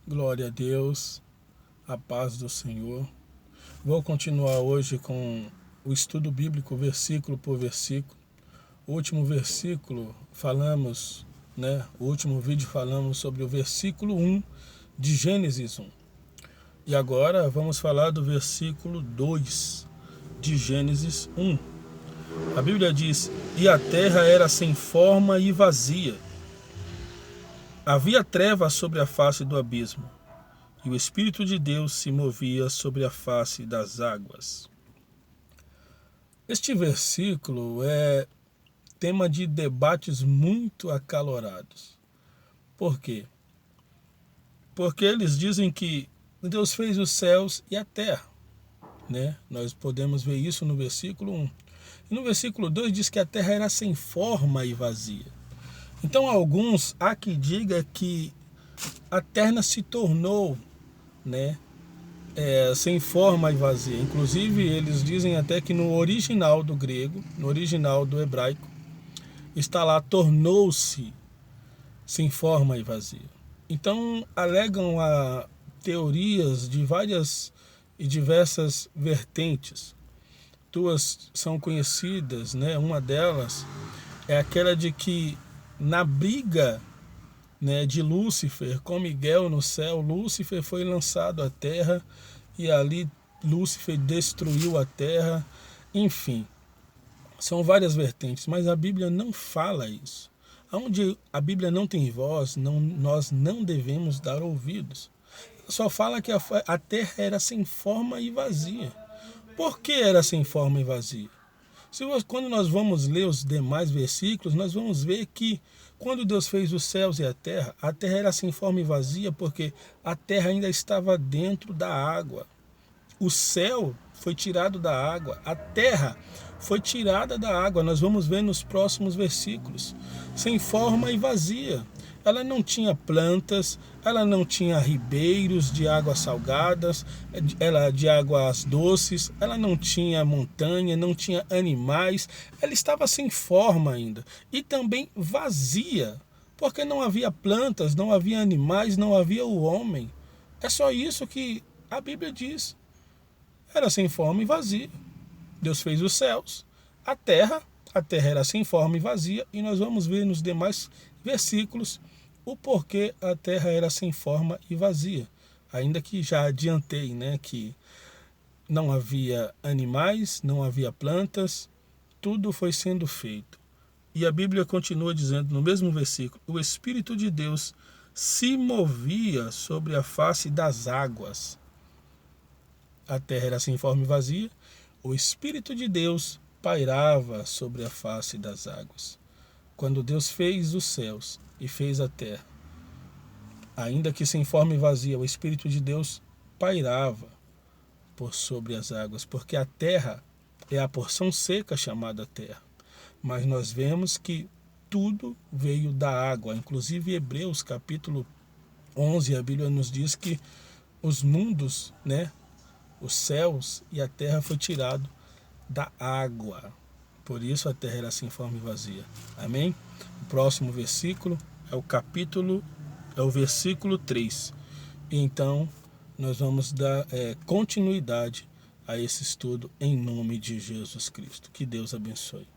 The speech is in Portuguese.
Glória a Deus, a paz do Senhor. Vou continuar hoje com o estudo bíblico, versículo por versículo. O último versículo falamos, o último vídeo falamos sobre o versículo 1 de Gênesis 1. E agora vamos falar do versículo 2 de Gênesis 1. A Bíblia diz: "E a terra era sem forma e vazia. Havia trevas sobre a face do abismo, e o Espírito de Deus se movia sobre a face das águas." Este versículo é tema de debates muito acalorados. Por quê? Porque eles dizem que Deus fez os céus e a terra. Nós podemos ver isso no versículo 1. E no versículo 2 diz que a terra era sem forma e vazia. Então alguns há que diga que a terra se tornou sem forma e vazia. Inclusive eles dizem até que no original do grego, no original do hebraico, está lá: tornou-se sem forma e vazia. Então alegam teorias de várias e diversas vertentes. Duas são conhecidas, uma delas é aquela de que na briga de Lúcifer com Miguel no céu, Lúcifer foi lançado à terra e ali Lúcifer destruiu a terra. Enfim, são várias vertentes, mas a Bíblia não fala isso. Onde a Bíblia não tem voz, nós não devemos dar ouvidos. Só fala que a terra era sem forma e vazia. Por que era sem forma e vazia? Quando nós vamos ler os demais versículos, nós vamos ver que quando Deus fez os céus e a terra era sem forma e vazia, porque a terra ainda estava dentro da água. O céu foi tirado da água, a terra foi tirada da água. Nós vamos ver nos próximos versículos. Sem forma e vazia. Ela não tinha plantas, ela não tinha ribeiros de águas salgadas, de águas doces, ela não tinha montanha, não tinha animais, ela estava sem forma ainda. E também vazia, porque não havia plantas, não havia animais, não havia o homem. É só isso que a Bíblia diz. Era sem forma e vazia. Deus fez os céus, a terra era sem forma e vazia, e nós vamos ver nos demais versículos o porquê a terra era sem forma e vazia. Ainda que já adiantei, que não havia animais, não havia plantas, tudo foi sendo feito. E a Bíblia continua dizendo no mesmo versículo: o Espírito de Deus se movia sobre a face das águas. A terra era sem forma e vazia, o Espírito de Deus pairava sobre a face das águas. Quando Deus fez os céus e fez a terra, ainda que sem forma e vazia, o Espírito de Deus pairava por sobre as águas, porque a terra é a porção seca chamada terra. Mas nós vemos que tudo veio da água, inclusive Hebreus capítulo 11, a Bíblia nos diz que os mundos, os céus e a terra foi tirado da água. Por isso a terra era sem forma e vazia. Amém? O próximo versículo é o versículo 3. Então nós vamos dar continuidade a esse estudo em nome de Jesus Cristo. Que Deus abençoe.